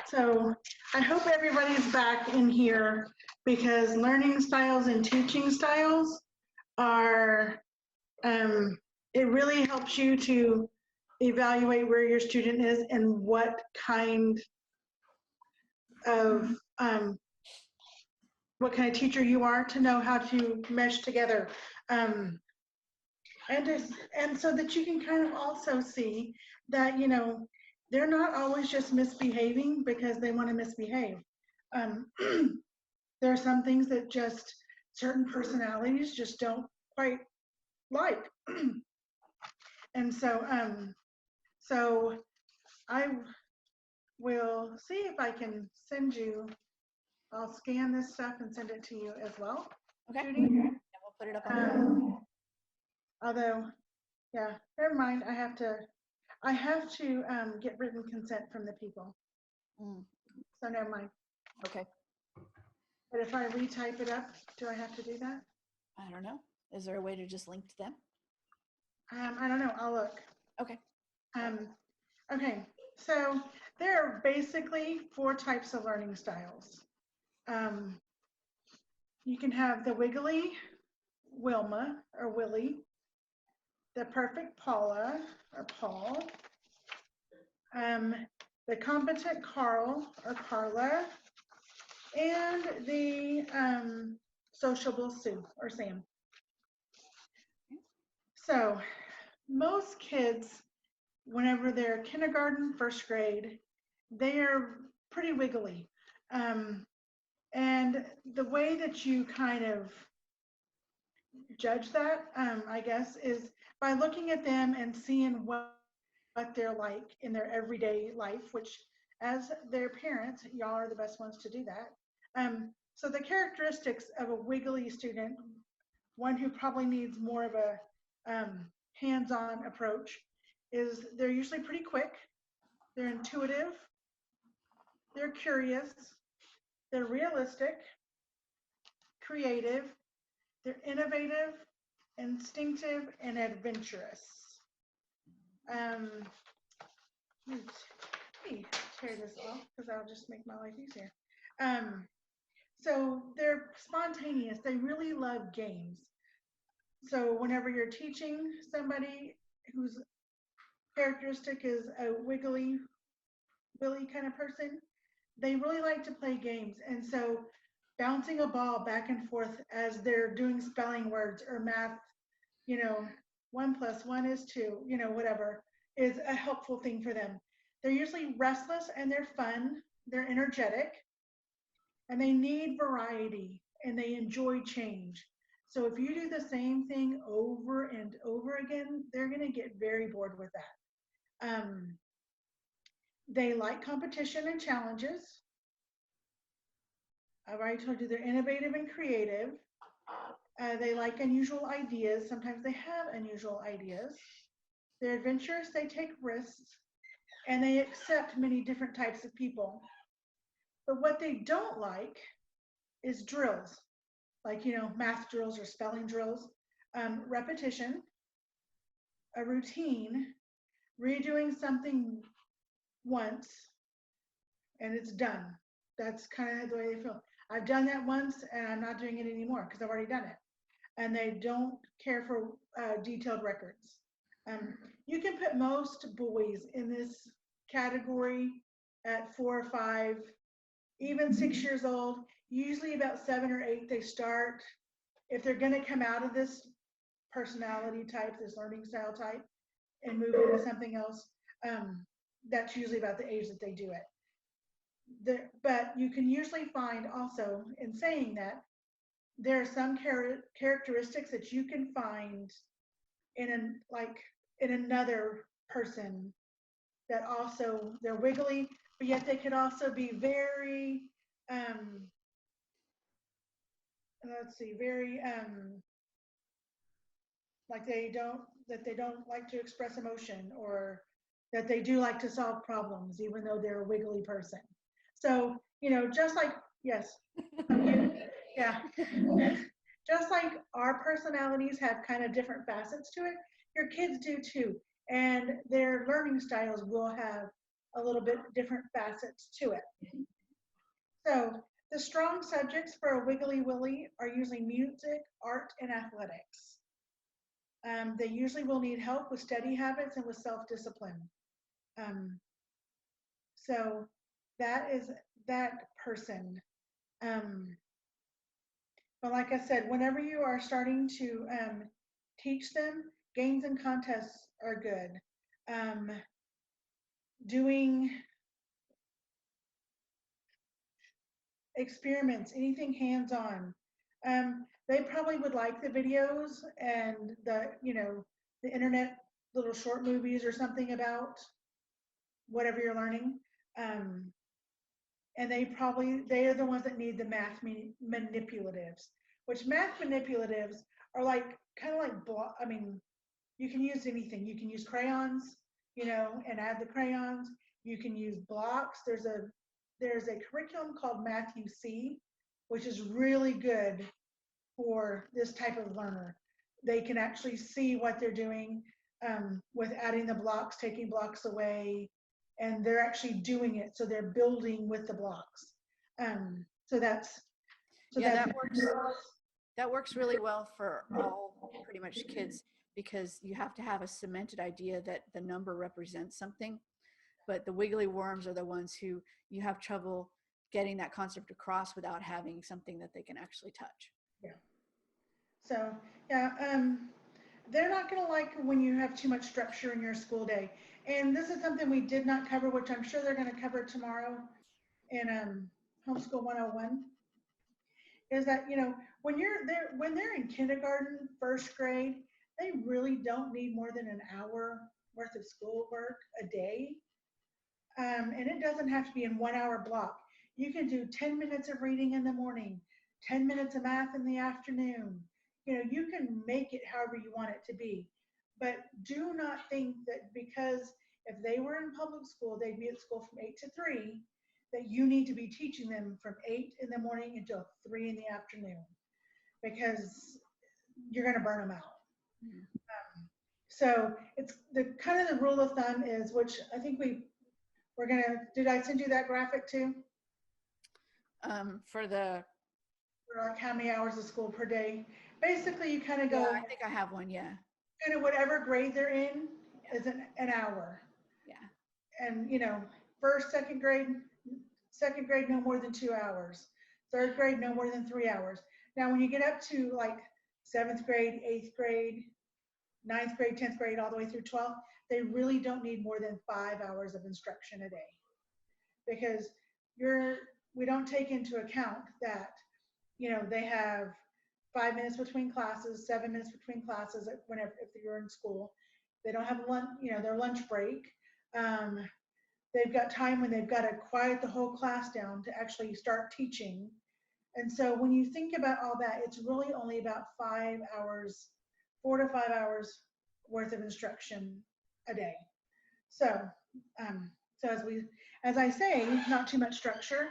So I hope everybody's back in here because learning styles and teaching styles are, it really helps you to evaluate where your student is and what kind of teacher you are to know how to mesh together. And so that you can kind of also see that, you know, they're not always just misbehaving because they want to misbehave. There are some things that just certain personalities just don't quite like. And so, so I will see if I can send you, I'll scan this stuff and send it to you as well. Okay. Judy. And we'll put it up on Although, yeah, never mind. I have to get written consent from the people. So never mind. Okay. But if I retype it up, do I have to do that? I don't know. Is there a way to just link to them? I don't know. I'll look. Okay. Okay. So there are basically 4 types of learning styles. You can have the wiggly Wilma or Willie, the perfect Paula or Paul, the competent Carl or Carla, and the sociable Sue or Sam. So most kids, whenever they're kindergarten, 1st grade, they are pretty wiggly. And the way that you kind of judge that, I guess, is by looking at them and seeing what they're like in their everyday life, which as their parents, y'all are the best ones to do that. So the characteristics of a wiggly student, one who probably needs more of a hands-on approach, is they're usually pretty quick, they're intuitive, they're curious, they're realistic, creative, they're innovative, instinctive, and adventurous. Let me tear this off because that'll just make my life easier. So they're spontaneous. They really love games. So whenever you're teaching somebody whose characteristic is a wiggly, Willy kind of person, they really like to play games. And so bouncing a ball back and forth as they're doing spelling words or math, you know, 1 + 1 is 2, you know, whatever, is a helpful thing for them. They're usually restless and they're fun, they're energetic, and they need variety and they enjoy change. So if you do the same thing over and over again, they're going to get very bored with that. They like competition and challenges. I've already told you they're innovative and creative. They like unusual ideas. Sometimes they have unusual ideas. They're adventurous, they take risks, and they accept many different types of people. But what they don't like is drills, like, you know, math drills or spelling drills, repetition, a routine, redoing something once, and it's done. That's kind of the way they feel. I've done that once and I'm not doing it anymore because I've already done it. And they don't care for detailed records. You can put most boys in this category at 4 or 5, even 6 years old. Usually about 7 or 8, they start, if they're going to come out of this personality type, this learning style type, and move into something else, that's usually about the age that they do it. But you can usually find also, in saying that, there are some characteristics that you can find in another person that also, they're wiggly, but yet they could also be very, very, like they don't like to express emotion, or that they do like to solve problems, even though they're a wiggly person. So, you know, just like, yes, yeah, just like our personalities have kind of different facets to it, your kids do too. And their learning styles will have a little bit different facets to it. So the strong subjects for a Wiggly Willy are usually music, art, and athletics. They usually will need help with study habits and with self-discipline. Um, so that is that person. Um, but like I said, whenever you are starting to teach them, games and contests are good. Um, doing experiments, anything hands-on. They probably would like the videos and the internet little short movies or something about whatever you're learning. Um, and they are the ones that need the math manipulatives, which math manipulatives are like kind of like I mean, you can use anything. You can use crayons, and add the crayons. You can use blocks. There's a curriculum called Matthew C, which is really good for this type of learner. They can actually see what they're doing with adding the blocks, taking blocks away, and they're actually doing it. So they're building with the blocks. So that's Yeah, that works really well for all pretty much kids, because you have to have a cemented idea that the number represents something. But the wiggly worms are the ones who you have trouble getting that concept across without having something that they can actually touch. Yeah. So yeah, they're not going to like when you have too much structure in your school day. And this is something we did not cover, which I'm sure they're going to cover tomorrow in Homeschool 101. Is that when they're in kindergarten, first grade, they really don't need more than an hour worth of schoolwork a day. And it doesn't have to be in 1 hour block. You can do 10 minutes of reading in the morning, 10 minutes of math in the afternoon. You can make it however you want it to be. But do not think that because if they were in public school, they'd be at school from 8 to 3, that you need to be teaching them from 8 in the morning until 3 in the afternoon, because you're going to burn them out. Mm. So it's the kind of the rule of thumb is, which I think did I send you that graphic too? For like how many hours of school per day. Basically, you kind of go, yeah, I think I have one. Yeah. kind of whatever grade they're in is an hour. Yeah. And, first, second grade, no more than 2 hours. Third grade, no more than 3 hours. Now, when you get up to like 7th grade, 8th grade, 9th grade, 10th grade, all the way through 12th, they really don't need more than 5 hours of instruction a day, because we don't take into account that they have 5 minutes between classes, 7 minutes between classes if you're in school. They don't have lunch, their lunch break. They've got time when they've got to quiet the whole class down to actually start teaching. And so when you think about all that, it's really only about 5 hours, 4 to 5 hours worth of instruction a day. So, as I say, not too much structure.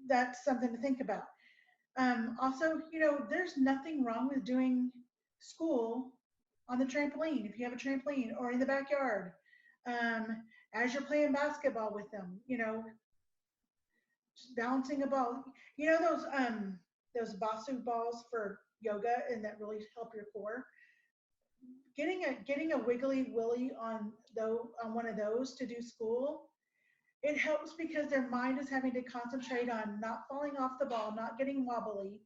That's something to think about. Also, there's nothing wrong with doing school on the trampoline, if you have a trampoline, or in the backyard, as you're playing basketball with them, just bouncing a ball. Those Basu balls for yoga and that really help your core. Getting a wiggly willy on one of those to do school, it helps because their mind is having to concentrate on not falling off the ball, not getting wobbly,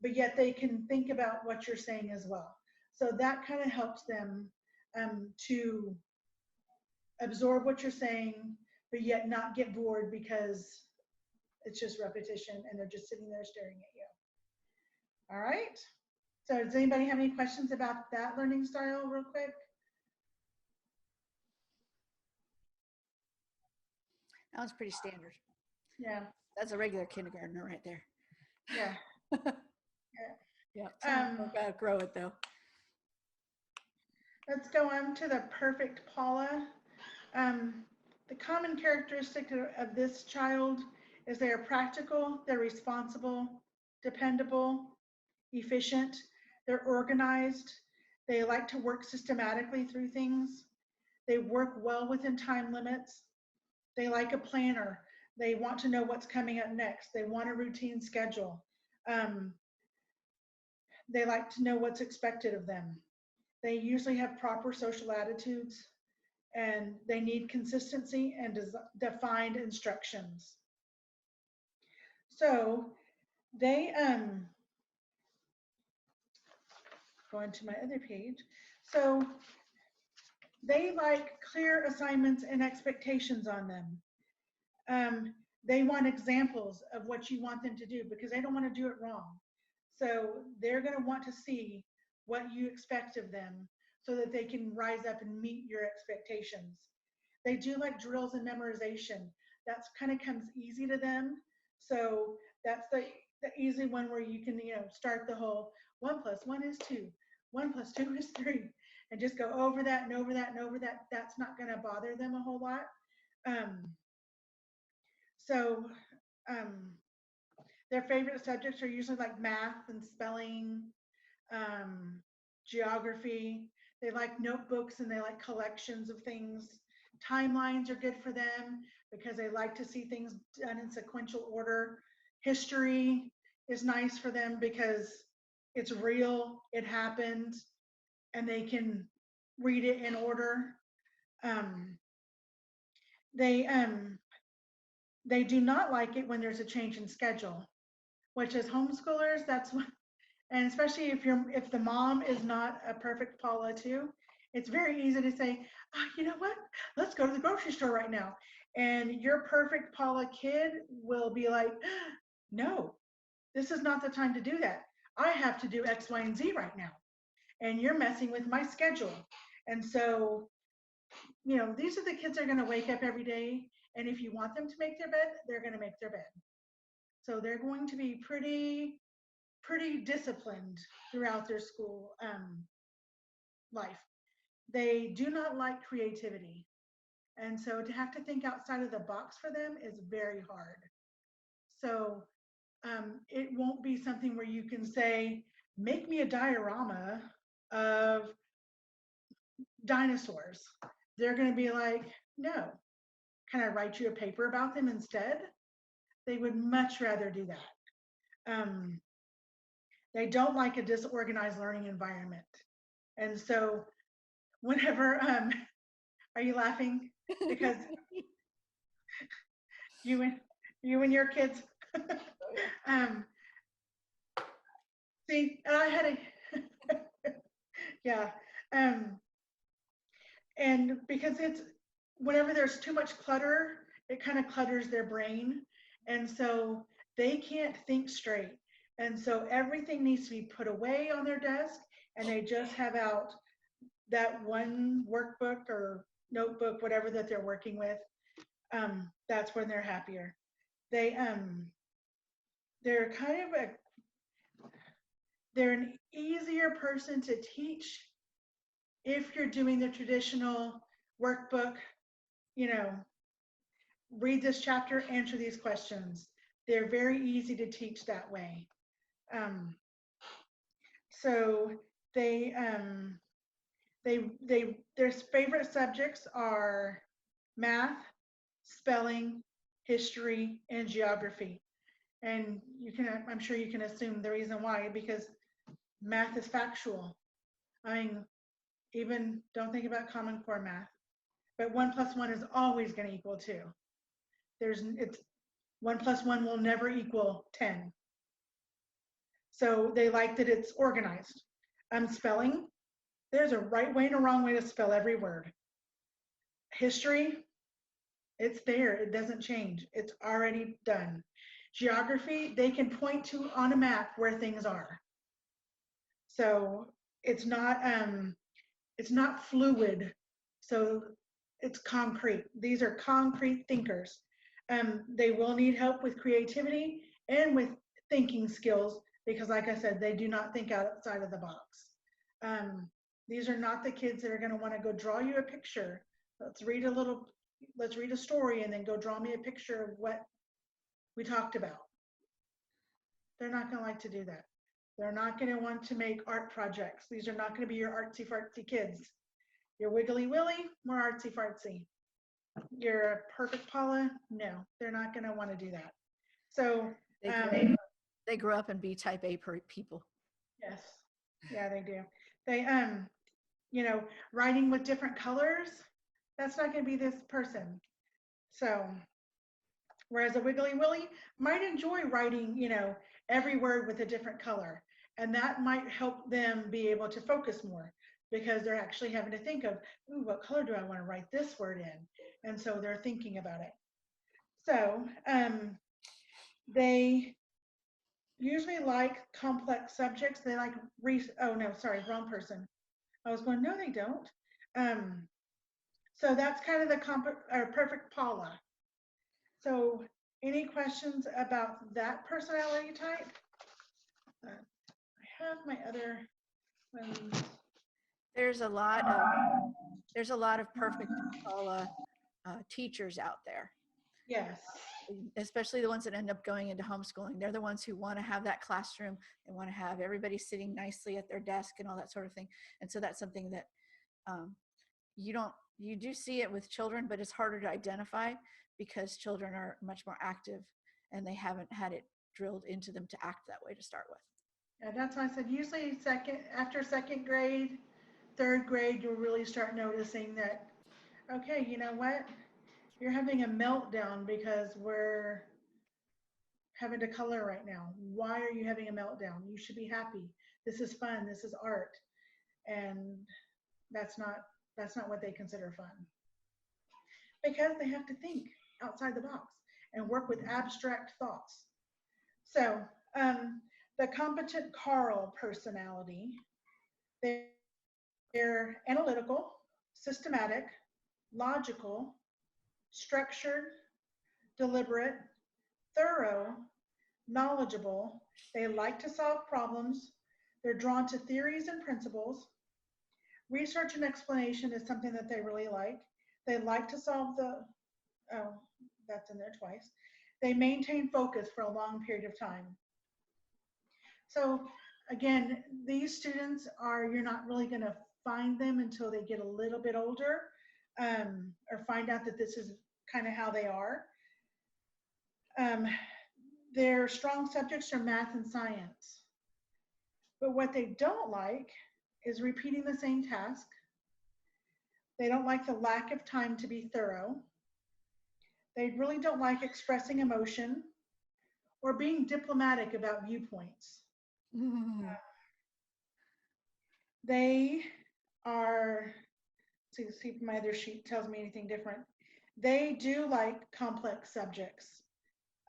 but yet they can think about what you're saying as well. So that kind of helps them to absorb what you're saying, but yet not get bored because it's just repetition and they're just sitting there staring at you. All right. So does anybody have any questions about that learning style real quick? That was pretty standard. Yeah. That's a regular kindergartner right there. Yeah. Yeah. Someone gotta grow it though. Let's go on to the perfect Paula. The common characteristic of this child is they are practical, they're responsible, dependable, efficient, they're organized, they like to work systematically through things, They work well within time limits. They like a planner. They want to know what's coming up next. They want a routine schedule. Um, they like to know what's expected of them. They usually have proper social attitudes, and they need consistency and defined instructions. So they going to my other page. So they like clear assignments and expectations on them. They want examples of what you want them to do because they don't want to do it wrong. So they're going to want to see what you expect of them so that they can rise up and meet your expectations. They do like drills and memorization. That's kind of comes easy to them. So that's the easy one where you can, start the whole 1 + 1 is 2, 1 + 2 is 3, and just go over that and over that and over that. That's not going to bother them a whole lot. Um, so um, their favorite subjects are usually like math and spelling, um, geography. They like notebooks and they like collections of things. Timelines are good for them because they like to see things done in sequential order. History is nice for them because it's real, it happened, and they can read it in order. Um, they they do not like it when there's a change in schedule, which as homeschoolers, that's what, and especially if the mom is not a perfect Paula too, it's very easy to say, oh, you know what, let's go to the grocery store right now. And your perfect Paula kid will be like, no, this is not the time to do that. I have to do X, Y, and Z right now. And you're messing with my schedule. And so, these are the kids that are going to wake up every day. And if you want them to make their bed, they're going to make their bed. So they're going to be pretty disciplined throughout their school life. They do not like creativity. And so to have to think outside of the box for them is very hard. So it won't be something where you can say, make me a diorama of dinosaurs. They're going to be like, no, can I write you a paper about them instead? They would much rather do that. They don't like a disorganized learning environment. And so whenever, are you laughing? Because you and your kids, um, see, and I had a, yeah. And because it's, whenever there's too much clutter, it kind of clutters their brain. And so they can't think straight. And so everything needs to be put away on their desk and they just have out that one workbook or notebook, whatever that they're working with. That's when they're happier. They're kind of they're an easier person to teach if you're doing the traditional workbook, read this chapter, answer these questions. They're very easy to teach that way. So their favorite subjects are math, spelling, history, and geography. And I'm sure you can assume the reason why, because math is factual. I mean, even don't think about Common Core math, but 1 + 1 is always going to equal 2. It's 1 + 1 will never equal 10. So they like that it's organized. Spelling, there's a right way and a wrong way to spell every word. History, it's there, it doesn't change, it's already done. Geography, they can point to on a map where things are. So it's not fluid, so it's concrete. These are concrete thinkers. They will need help with creativity and with thinking skills because, like I said, they do not think outside of the box. These are not the kids that are going to want to go draw you a picture. Let's read a story and then go draw me a picture of what we talked about. They're not going to like to do that. They're not going to want to make art projects. These are not going to be your artsy fartsy kids. Your Wiggly Willy, more artsy fartsy. Your Perfect Paula, no, they're not going to want to do that. So, They grow up and be type A people. yes, yeah, they do. They, writing with different colors, that's not going to be this person. So, whereas a Wiggly Willy might enjoy writing, every word with a different color. And that might help them be able to focus more because they're actually having to think of, ooh, what color do I want to write this word in? And so they're thinking about it. So they usually like complex subjects. They like, oh no, sorry, wrong person. I was going, no, they don't. So that's kind of the perfect Paula. So any questions about that personality type? I have my other ones. There's a lot of perfect Paula teachers out there. Yes. Especially the ones that end up going into homeschooling. They're the ones who want to have that classroom. They want to have everybody sitting nicely at their desk and all that sort of thing. And so that's something that you do see it with children, but it's harder to identify because children are much more active and they haven't had it drilled into them to act that way to start with. Yeah, that's why I said usually after second grade, third grade, you'll really start noticing that, okay, you know what? You're having a meltdown because we're having to color right now. Why are you having a meltdown? You should be happy. This is fun. This is art. And that's not what they consider fun. Because they have to think outside the box and work with abstract thoughts. So the competent Carl personality, they're analytical, systematic, logical, structured, deliberate, thorough, knowledgeable. They like to solve problems. They're drawn to theories and principles. Research and explanation is something that they really like. They like to solve that's in there twice. They maintain focus for a long period of time. So again, these students you're not really going to find them until they get a little bit older or find out that this is kind of how they are. Their strong subjects are math and science. But what they don't like is repeating the same task. They don't like the lack of time to be thorough. They really don't like expressing emotion or being diplomatic about viewpoints. They are, see if my other sheet tells me anything different. They do like complex subjects.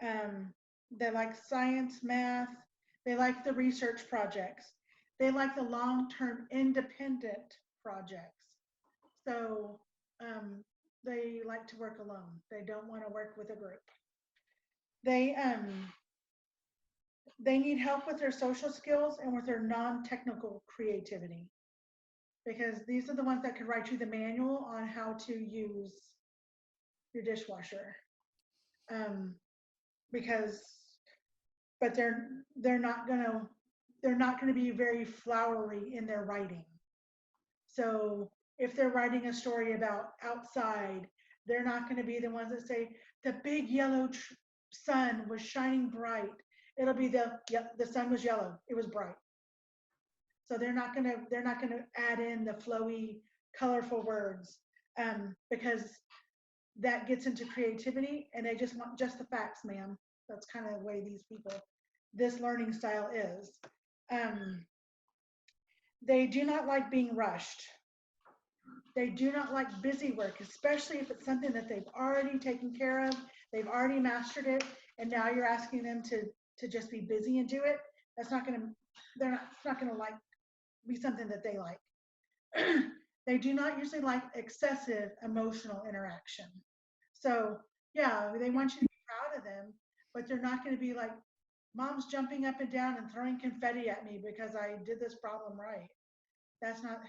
They like science, math. They like the research projects. They like the long-term independent projects. So they like to work alone. They don't want to work with a group. They need help with their social skills and with their non-technical creativity, because these are the ones that could write you the manual on how to use your dishwasher. But they're not gonna be very flowery in their writing. So if they're writing a story about outside, they're not going to be the ones that say the big yellow sun was shining bright. It'll be the sun was yellow. It was bright. So they're not going to add in the flowy, colorful words because that gets into creativity, and they just want just the facts, ma'am. That's kind of the way this learning style is. They do not like being rushed. They do not like busy work, especially if it's something that they've already taken care of, they've already mastered it, and now you're asking them to just be busy and do it. It's not gonna be something that they like. They do not usually like excessive emotional interaction. So yeah, they want you to be proud of them, but they're not going to be like, mom's jumping up and down and throwing confetti at me because I did this problem right. That's not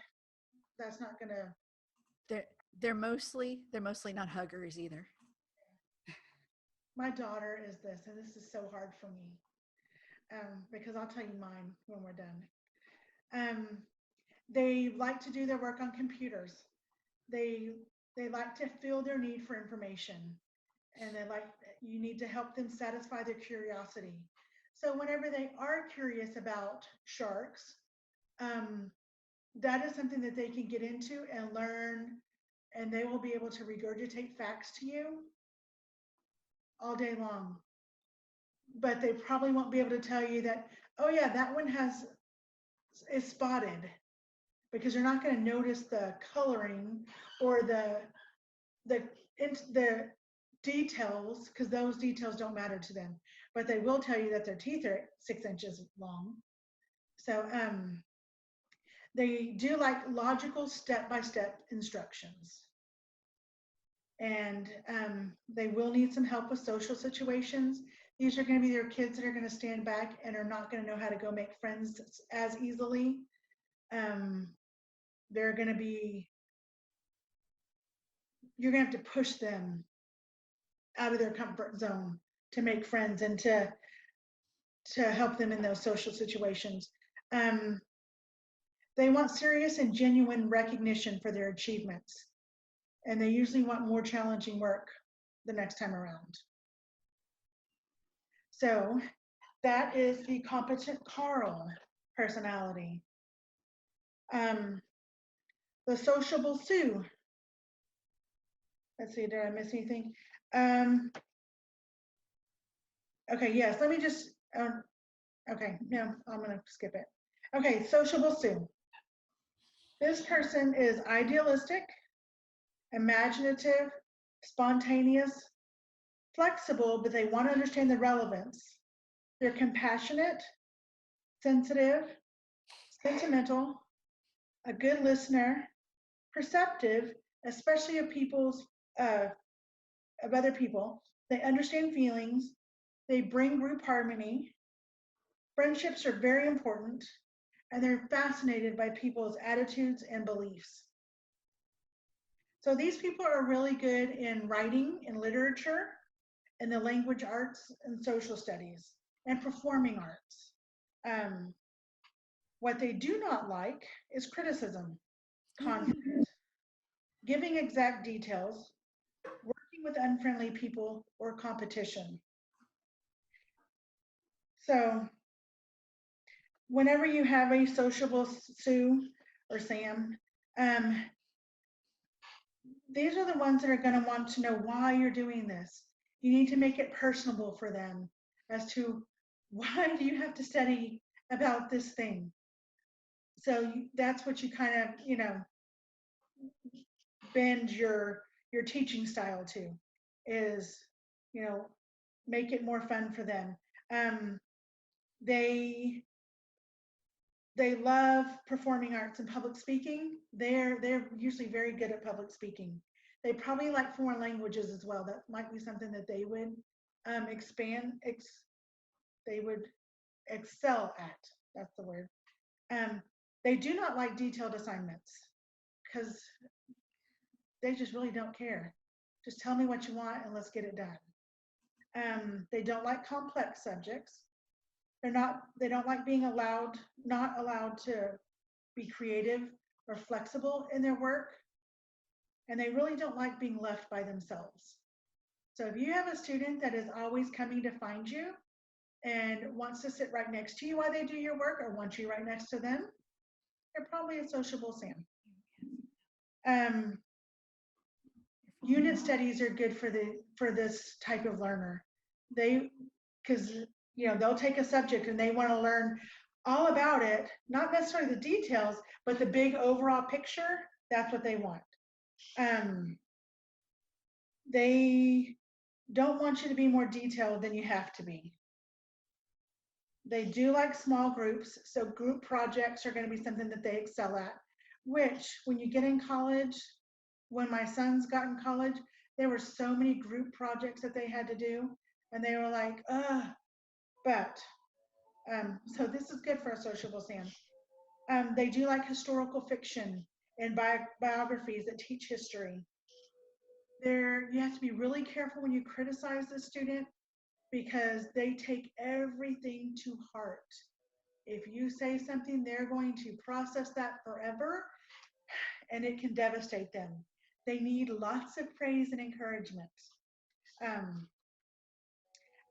gonna. They're mostly not huggers either. My daughter is this, and this is so hard for me because I'll tell you mine when we're done. They like to do their work on computers. they they like to feel their need for information, and you need to help them satisfy their curiosity. So whenever they are curious about sharks, um, that is something that they can get into and learn, and they will be able to regurgitate facts to you all day long. But they probably won't be able to tell you that, oh yeah, that one is spotted, because you're not going to notice the coloring or the the details, because those details don't matter to them. But they will tell you that their teeth are 6 inches long. So they do like logical step-by-step instructions. And they will need some help with social situations. These are going to be their kids that are going to stand back and are not going to know how to go make friends as easily. They're going to be, you're going to have to push them out of their comfort zone to make friends and to help them in those social situations. They want serious and genuine recognition for their achievements, and they usually want more challenging work the next time around. So that is the competent Carl personality. The sociable Sue. Let's see, did I miss anything? Okay, yes, let me just, okay, no, I'm gonna skip it. Okay, sociable Sue. This person is idealistic, imaginative, spontaneous, flexible, but they want to understand the relevance. They're compassionate, sensitive, sentimental, a good listener, perceptive, especially of other people. They understand feelings. They bring group harmony. Friendships are very important, and they're fascinated by people's attitudes and beliefs. So these people are really good in writing and literature and the language arts and social studies and performing arts. What they do not like is criticism, conflict, giving exact details, working with unfriendly people, or competition. So whenever you have a sociable Sue or Sam, these are the ones that are going to want to know why you're doing this. You need to make it personable for them as to why do you have to study about this thing. So that's what you kind of, bend your teaching style to, is, make it more fun for them. They love performing arts and public speaking. They're usually very good at public speaking. They probably like foreign languages as well. That might be something that they would they would excel at. That's the word. They do not like detailed assignments because they just really don't care. Just tell me what you want and let's get it done. They don't like complex subjects. They don't like being not allowed to be creative or flexible in their work. And they really don't like being left by themselves. So if you have a student that is always coming to find you and wants to sit right next to you while they do your work, or wants you right next to them, they're probably a sociable Sam. Unit studies are good for this type of learner. Because they'll take a subject and they want to learn all about it, not necessarily the details, but the big overall picture. That's what they want. They don't want you to be more detailed than you have to be. They do like small groups, so group projects are going to be something that they excel at, which when you get in college, when my sons got in college, there were so many group projects that they had to do, and they were like, but so this is good for a sociable Sam. They do like historical fiction and biographies that teach history. You have to be really careful when you criticize the student, because they take everything to heart. If you say something, they're going to process that forever, and it can devastate them. They need lots of praise and encouragement. Um,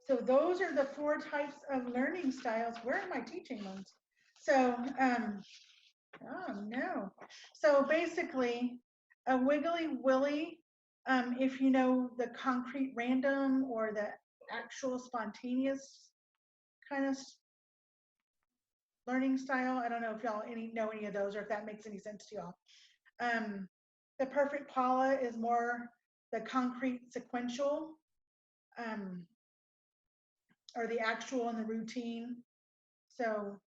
so those are the 4 types of learning styles. Where are my teaching ones? So, oh no. So basically, a wiggly willy, if you know the concrete random or the actual spontaneous kind of learning style. I don't know if y'all know any of those or if that makes any sense to y'all. The perfect Paula is more the concrete sequential, um, or the actual and the routine. So,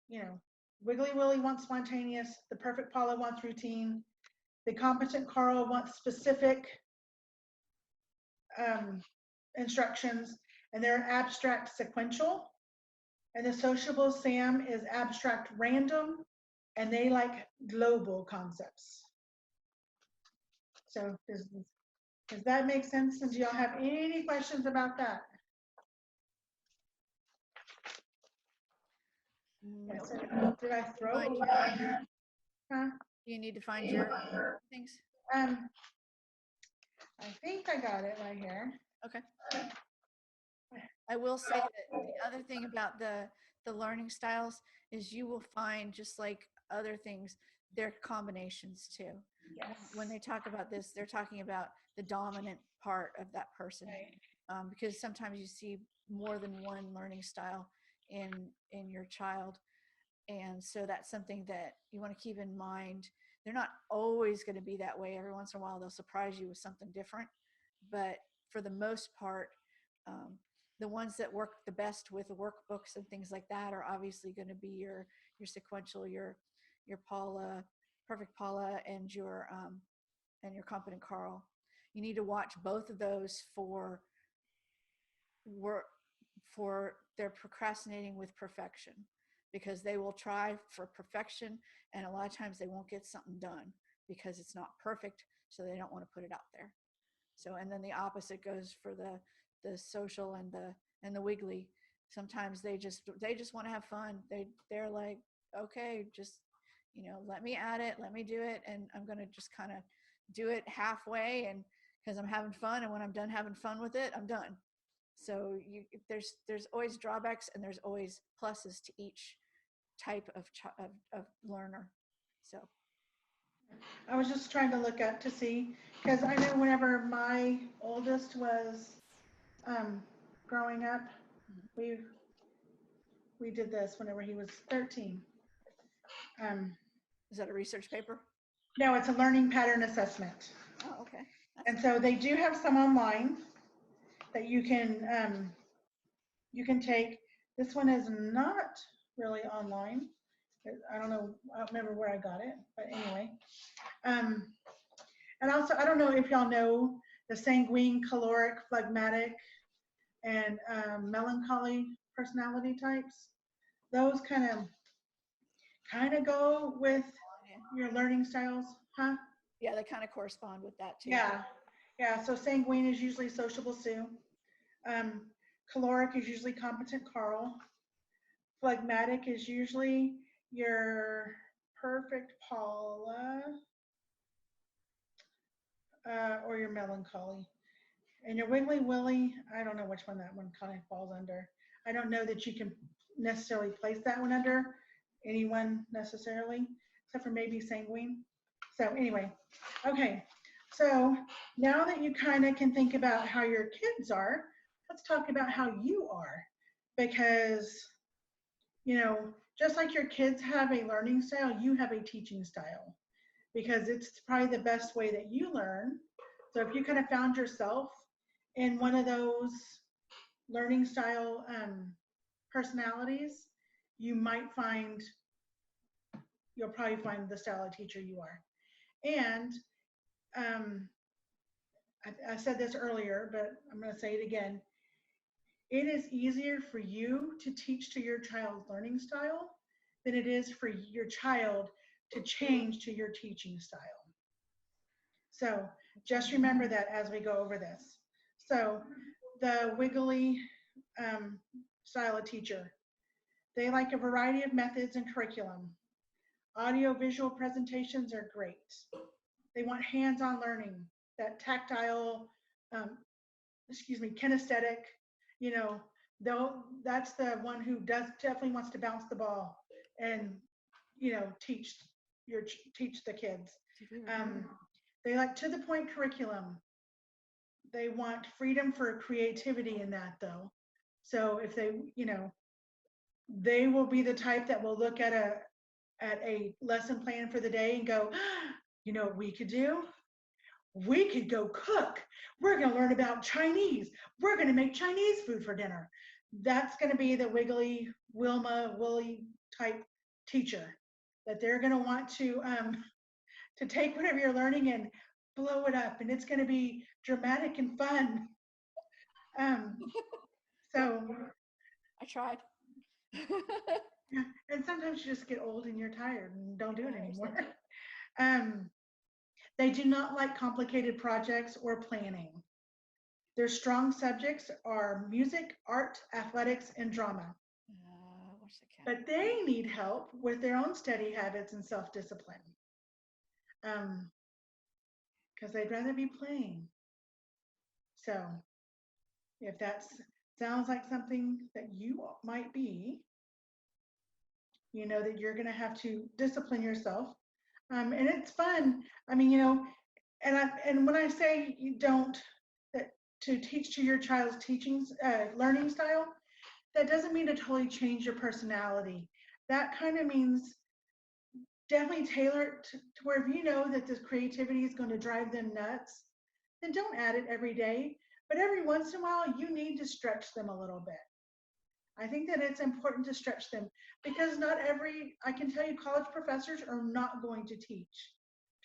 you know, Wiggly Willy wants spontaneous, the perfect Paula wants routine, the competent Carl wants specific instructions, and they're abstract sequential. And the sociable Sam is abstract random, and they like global concepts. So does that make sense? And do y'all have any questions about that? Nope. So, did I throw Find away? Huh? You need to find your things. I think I got it right here. Okay. I will say that the other thing about the learning styles is you will find, just like other things, they're combinations too. Yes. When they talk about this, they're talking about the dominant part of that person, Right. because sometimes you see more than one learning style in your child, and so that's something that you want to keep in mind. They're not always going to be that way. Every once in a while, they'll surprise you with something different, but for the most part, the ones that work the best with workbooks and things like that are obviously going to be your sequential, your Paula, perfect Paula, and your competent Carl. You need to watch both of those for work, for their procrastinating with perfection, because they will try for perfection, and a lot of times they won't get something done because it's not perfect, so they don't want to put it out there. So, and then the opposite goes for the social and the wiggly. Sometimes they just want to have fun. They're like, okay, just, let me add it, let me do it, and I'm going to just kind of do it halfway, and because I'm having fun, and when I'm done having fun with it, I'm done. So there's always drawbacks, and there's always pluses to each type of learner. So I was just trying to look up to see, because I know whenever my oldest was growing up, we did this whenever he was 13. Is that a research paper? No, it's a learning pattern assessment. Oh, okay. And so they do have some online that you can take. This one is not really online. I don't know. I don't remember where I got it, but anyway. And also, I don't know if y'all know the sanguine, caloric, phlegmatic, and melancholy personality types. Those kind of go with your learning styles, huh? Yeah, they kind of correspond with that too. Yeah. So sanguine is usually sociable Sue. Caloric is usually competent Carl. Phlegmatic is usually your perfect Paula, or your melancholy. And your wiggly willy, I don't know which one that one kind of falls under. I don't know that you can necessarily place that one under anyone necessarily, except for maybe sanguine. So anyway, okay. So now that you kind of can think about how your kids are, let's talk about how you are. Because, just like your kids have a learning style, you have a teaching style, because it's probably the best way that you learn. So if you kind of found yourself in one of those learning style personalities, you'll probably find the style of teacher you are. And I said this earlier, but I'm going to say it again. It is easier for you to teach to your child's learning style than it is for your child to change to your teaching style. So just remember that as we go over this. So the wiggly style of teacher, they like a variety of methods and curriculum. Audio visual presentations are great. They want hands-on learning, that tactile, kinesthetic, you know, though that's the one who definitely wants to bounce the ball and, teach the kids. They like to the point curriculum. They want freedom for creativity in that though. So if they, they will be the type that will look at a lesson plan for the day and go, you know what we could do? We could go cook. We're going to learn about Chinese. We're going to make Chinese food for dinner. That's going to be the wiggly Wilma Willie type teacher that they're going to want to take whatever you're learning and blow it up, and it's going to be dramatic and fun. So I tried. yeah, and sometimes you just get old and you're tired and don't do it anymore. They do not like complicated projects or planning. Their strong subjects are music, art, athletics, and drama. But they need help with their own study habits and self-discipline. Because they'd rather be playing. So if that sounds like something that you might be, you know that you're going to have to discipline yourself. And it's fun. I mean, and when I say you don't, that to teach to your child's learning style, that doesn't mean to totally change your personality. That kind of means definitely tailor it to where if you know that this creativity is going to drive them nuts, then don't add it every day. But every once in a while, you need to stretch them a little bit. I think that it's important to stretch them because I can tell you college professors are not going to teach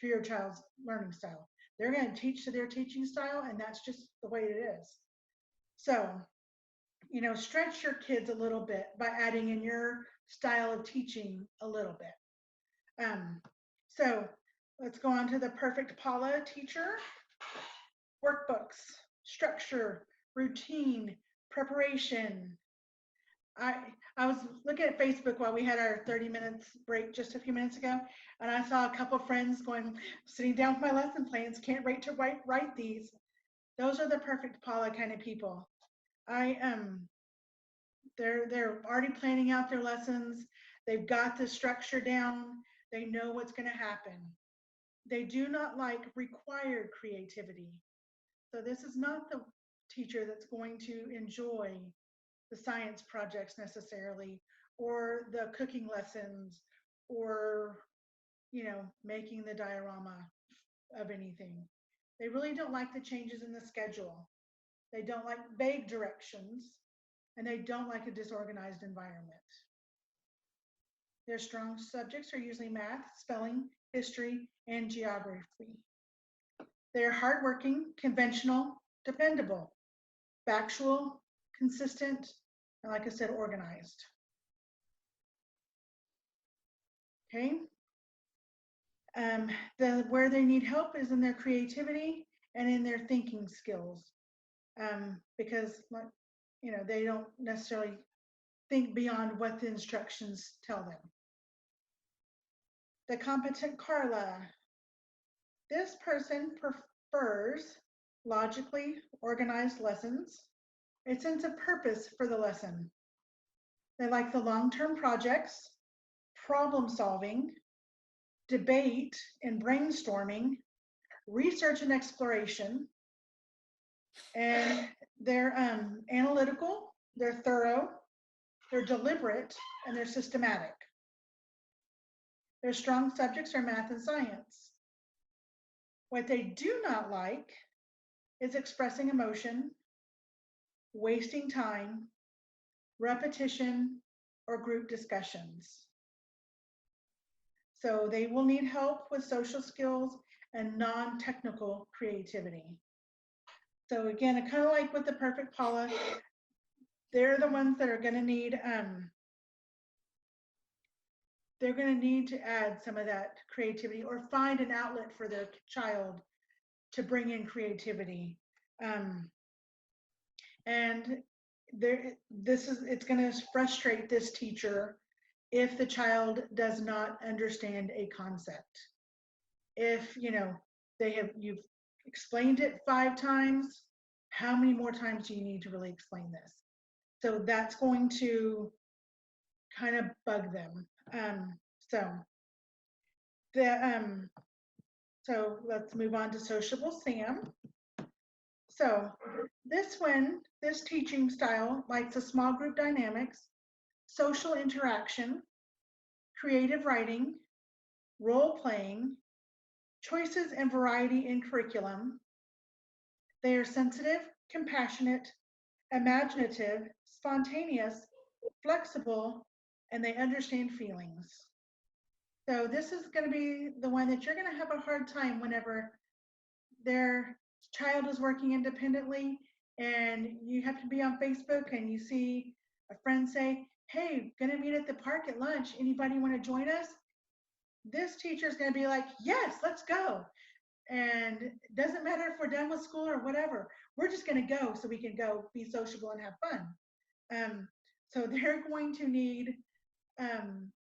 to your child's learning style. They're going to teach to their teaching style, and that's just the way it is. So, stretch your kids a little bit by adding in your style of teaching a little bit. So let's go on to the perfect Paula teacher. Workbooks, structure, routine, preparation. I was looking at Facebook while we had our 30 minutes break just a few minutes ago, and I saw a couple of friends sitting down with my lesson plans, can't wait to write these. Those are the perfect Paula kind of people. They're already planning out their lessons. They've got the structure down. They know what's going to happen. They do not like required creativity. So this is not the teacher that's going to enjoy the science projects necessarily, or the cooking lessons, or, making the diorama of anything. They really don't like the changes in the schedule. They don't like vague directions, and they don't like a disorganized environment. Their strong subjects are usually math, spelling, history, and geography. They're hardworking, conventional, dependable, factual, consistent, and like I said, organized. Okay. Where they need help is in their creativity and in their thinking skills, because they don't necessarily think beyond what the instructions tell them. The competent Carla. This person prefers logically organized lessons, a sense of purpose for the lesson. They like the long-term projects, problem solving, debate and brainstorming, research and exploration, and they're analytical, they're thorough, they're deliberate, and they're systematic. Their strong subjects are math and science. What they do not like is expressing emotion, wasting time, repetition, or group discussions. So they will need help with social skills and non-technical creativity. So again, kind of like with the perfect Paula, they're the ones that are going to need, to add some of that creativity or find an outlet for their child to bring in creativity. And it's going to frustrate this teacher if the child does not understand a concept. If, you've explained it 5 times. How many more times do you need to really explain this? So that's going to kind of bug them. So so let's move on to Sociable Sam. So this teaching style likes a small group dynamics, social interaction, creative writing, role playing, choices and variety in curriculum. They are sensitive, compassionate, imaginative, spontaneous, flexible, and they understand feelings. So this is going to be the one that you're going to have a hard time whenever their child is working independently and you have to be on Facebook and you see a friend say, hey, gonna meet at the park at lunch. Anybody want to join us? This teacher is going to be like, yes, let's go. And it doesn't matter if we're done with school or whatever. We're just going to go so we can go be sociable and have fun. So they're going to need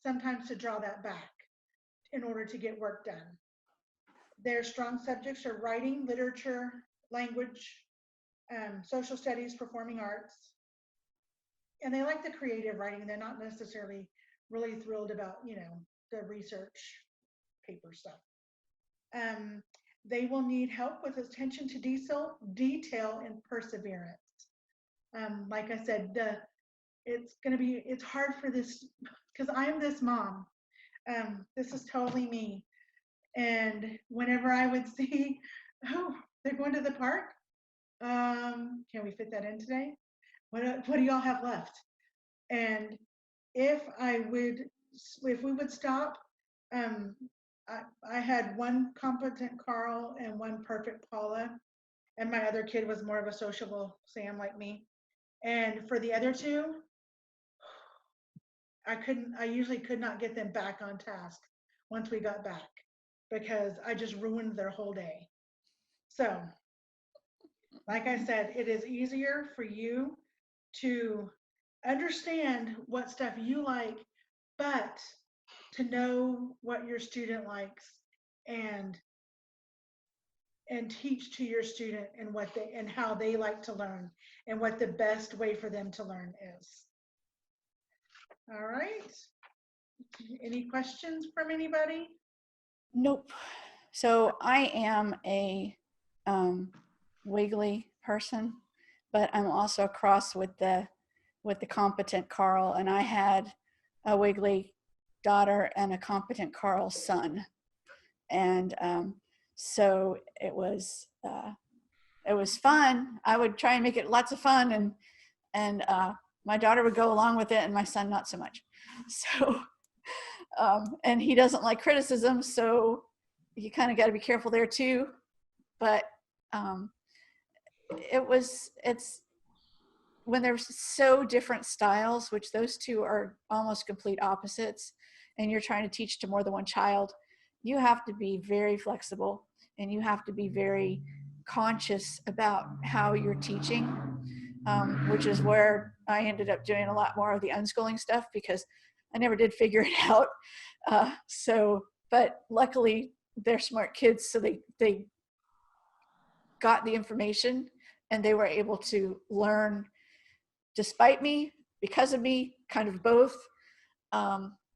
sometimes to draw that back in order to get work done. Their strong subjects are writing, literature, language, social studies, performing arts. And they like the creative writing. They're not necessarily really thrilled about, the research paper stuff. They will need help with attention to detail and perseverance. Like I said, it's hard for this because I'm this mom. This is totally me. And whenever I would see, oh, they're going to the park. Can we fit that in today? What do y'all have left? And if we would stop, I had one competent Carl and one perfect Paula, and my other kid was more of a sociable Sam like me. And for the other two, I usually could not get them back on task once we got back because I just ruined their whole day. So, like I said, it is easier for you to understand what stuff you like, but to know what your student likes and teach to your student and how they like to learn and what the best way for them to learn is. All right. Any questions from anybody? Nope. So I am a wiggly person, but I'm also a cross with the competent Carl, and I had a wiggly daughter and a competent Carl son, and so it was fun. I would try and make it lots of fun, and my daughter would go along with it, and my son not so much. So and he doesn't like criticism, so you kind of got to be careful there too. But it's when there's so different styles, which those two are almost complete opposites, and you're trying to teach to more than one child, you have to be very flexible and you have to be very conscious about how you're teaching, which is where I ended up doing a lot more of the unschooling stuff because I never did figure it out. But luckily they're smart kids, so they got the information and they were able to learn despite me, because of me, kind of both.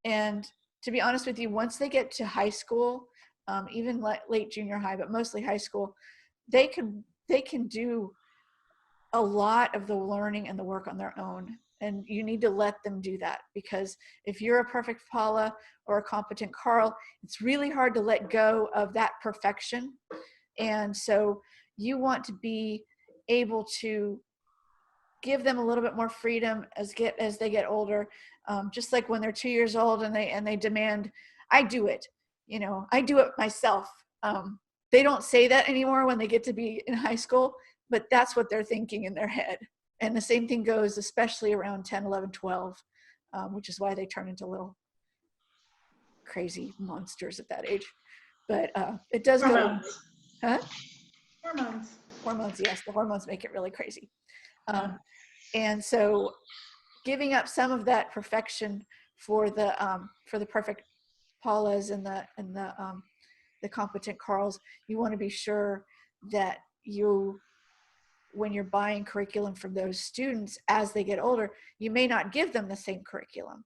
And to be honest with you, once they get to high school, even late junior high, but mostly high school, they can do a lot of the learning and the work on their own. And you need to let them do that, because if you're a perfect Paula or a competent Carl, it's really hard to let go of that perfection. And so you want to be able to give them a little bit more freedom as they get older. Just like when they're 2 years old and they demand, I do it, I do it myself. They don't say that anymore when they get to be in high school, but that's what they're thinking in their head. And the same thing goes, especially around 10, 11, 12, which is why they turn into little crazy monsters at that age. But it does Hormones. go. Huh? Hormones. Yes, the hormones make it really crazy. And so giving up some of that perfection for the perfect Paulas and the the competent Carls, you want to be sure that when you're buying curriculum from those students as they get older, you may not give them the same curriculum.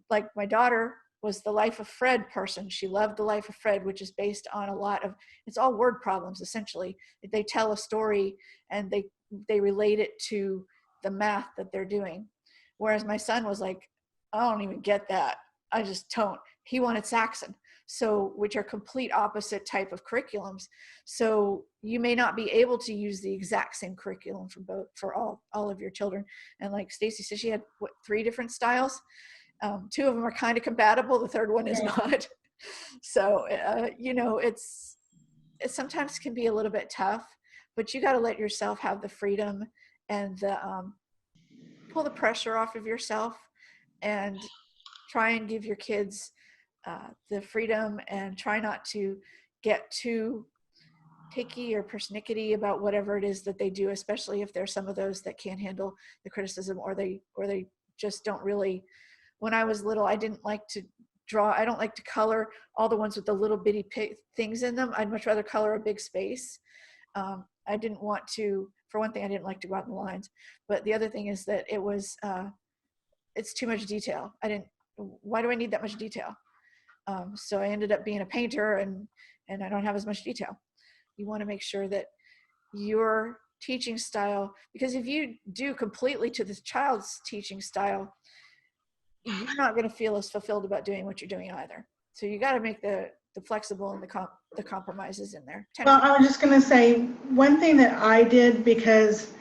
Like my daughter was the Life of Fred person. She loved the Life of Fred, which is based on a lot of, it's all word problems essentially. They tell a story and they relate it to the math that they're doing. Whereas my son was like, I don't even get that. I just don't. He wanted Saxon. So, which are complete opposite type of curriculums. So you may not be able to use the exact same curriculum for all of your children. And like Stacy said, she had 3 different styles. 2 of them are kind of compatible. The third one is not. So, it sometimes can be a little bit tough, but you got to let yourself have the freedom and pull the pressure off of yourself and try and give your kids the freedom, and try not to get too picky or persnickety about whatever it is that they do, especially if there's some of those that can't handle the criticism, or they just don't really. When I was little, I didn't like to draw. I don't like to color all the ones with the little bitty things in them. I'd much rather color a big space. I didn't want to, for one thing, I didn't like to go out in the lines, but the other thing is that it's too much detail. Why do I need that much detail? So I ended up being a painter, and I don't have as much detail. You want to make sure that your teaching style, because if you do completely to the child's teaching style, you're not going to feel as fulfilled about doing what you're doing either. So you got to make the flexible and the compromises in there. Well, I was just going to say one thing that I did, because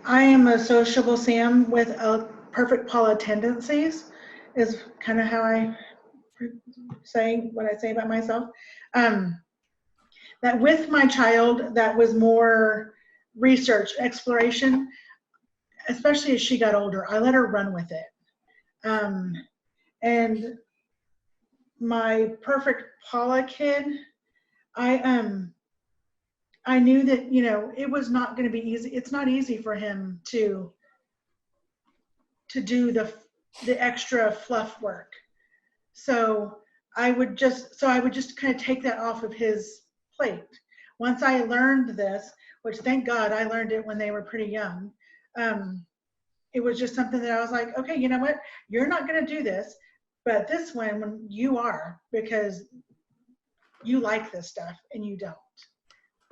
I am a sociable Sam with a perfect Paula tendencies, is kind of how I say what I say about myself. That with my child, that was more research, exploration, especially as she got older. I let her run with it. And my perfect Paula kid, I knew that, it was not going to be easy. It's not easy for him to do the extra fluff work. So I would just kind of take that off of his plate. Once I learned this, which thank God I learned it when they were pretty young, it was just something that I was like, okay, you know what? You're not going to do this, but this one, when you are, because you like this stuff and you don't.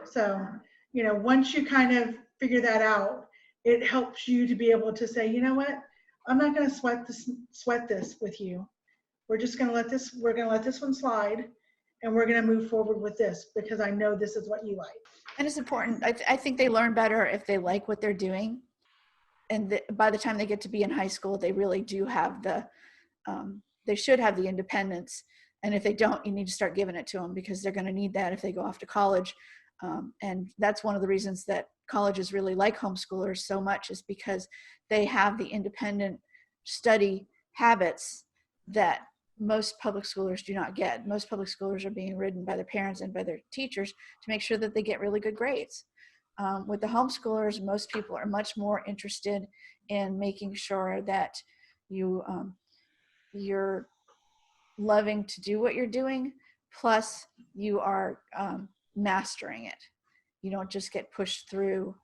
So, once you kind of figure that out, it helps you to be able to say, you know what? I'm not going to sweat this with you. We're just going to let this one slide, and we're going to move forward with this because I know this is what you like. And it's important. I think they learn better if they like what they're doing. And by the time they get to be in high school, they really do have they should have the independence. And if they don't, you need to start giving it to them, because they're going to need that if they go off to college. And that's one of the reasons that colleges really like homeschoolers so much, is because they have the independent study habits that most public schoolers do not get. Most public schoolers are being ridden by their parents and by their teachers to make sure that they get really good grades. With the homeschoolers, most people are much more interested in making sure that you're loving to do what you're doing, plus you are mastering it. You don't just get pushed through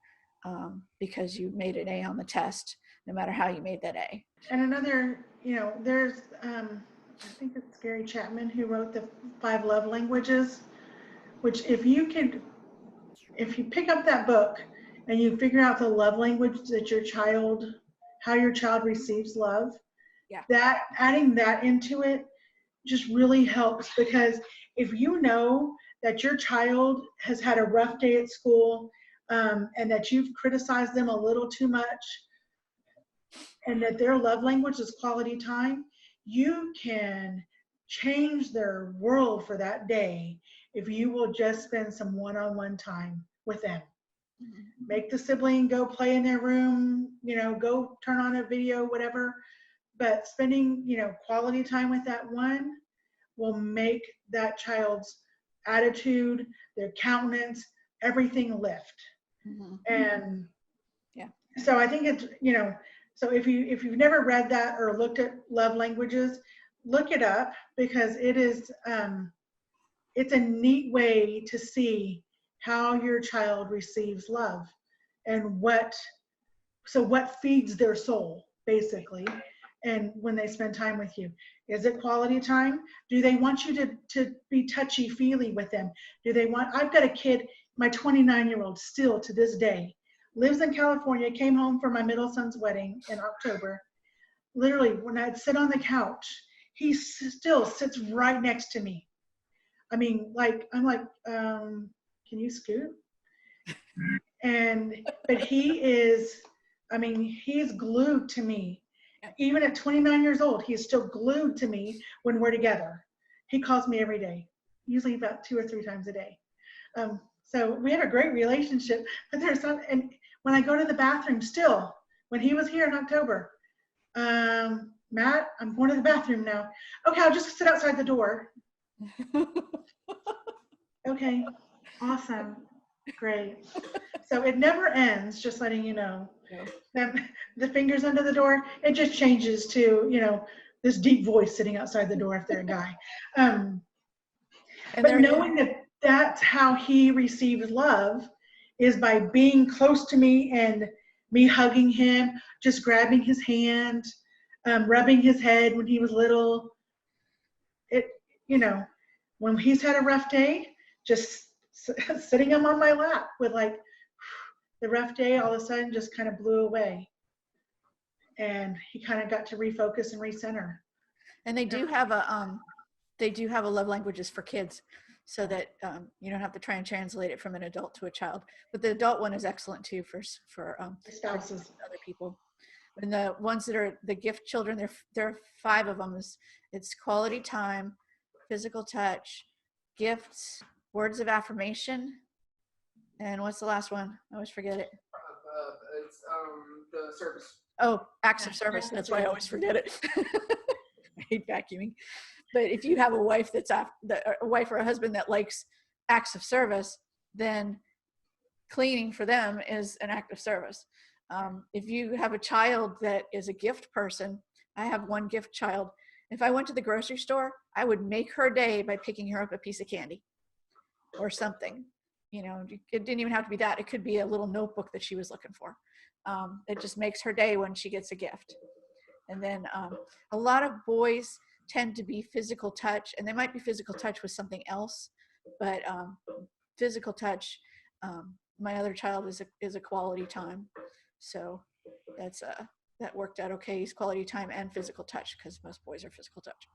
because you made an A on the test, no matter how you made that A. And another, there's, I think it's Gary Chapman who wrote the 5 Love Languages, which if you pick up that book and you figure out the love language that how your child receives love, that adding that into it just really helps. Because if you know that your child has had a rough day at school, and that you've criticized them a little too much, and that their love language is quality time, you can change their world for that day if you will just spend some one-on-one time with them. Mm-hmm. Make the sibling go play in their room, go turn on a video, whatever. But spending, quality time with that one will make that child's attitude, their countenance, everything lift. Mm-hmm. And so I think it's, so if you've never read that or looked at love languages, look it up, because it is it's a neat way to see how your child receives love and what feeds their soul, basically, and when they spend time with you. Is it quality time? Do they want you to be touchy-feely with them? Do they want, I've got a kid, my 29-year-old, still to this day, lives in California, came home for my middle son's wedding in October. Literally, when I'd sit on the couch, he still sits right next to me. I mean, like, I'm like, can you scoot? But he is, I mean, he's glued to me. Even at 29 years old, he's still glued to me when we're together. He calls me every day, usually about 2 or 3 times a day. So we have a great relationship, but there's some, and when I go to the bathroom still, when he was here in October, Matt, I'm going to the bathroom now. Okay, I'll just sit outside the door. Okay, awesome, great. So it never ends, just letting you know. The fingers under the door, it just changes to, this deep voice sitting outside the door if they're a guy. But knowing that that's how he receives love is by being close to me and me hugging him, just grabbing his hand, rubbing his head when he was little. It, when he's had a rough day, just sitting him on my lap with like the rough day all of a sudden just kind of blew away. And he kind of got to refocus and recenter. And they do have a love languages for kids, so that you don't have to try and translate it from an adult to a child. But the adult one is excellent too for spouses, other people. And the ones that are the gift children, there are 5 of them. It's quality time, physical touch, gifts, words of affirmation, and what's the last one? I always forget it. It's the service. Oh, acts of service. That's why I always forget it. I hate vacuuming. But if you have a wife a wife or a husband that likes acts of service, then cleaning for them is an act of service. If you have a child that is a gift person, I have one gift child. If I went to the grocery store, I would make her day by picking her up a piece of candy or something. It didn't even have to be that. It could be a little notebook that she was looking for. It just makes her day when she gets a gift. And then a lot of boys tend to be physical touch, and they might be physical touch with something else, but physical touch, my other child is a quality time. So that worked out okay. He's quality time and physical touch, because most boys are physical touch.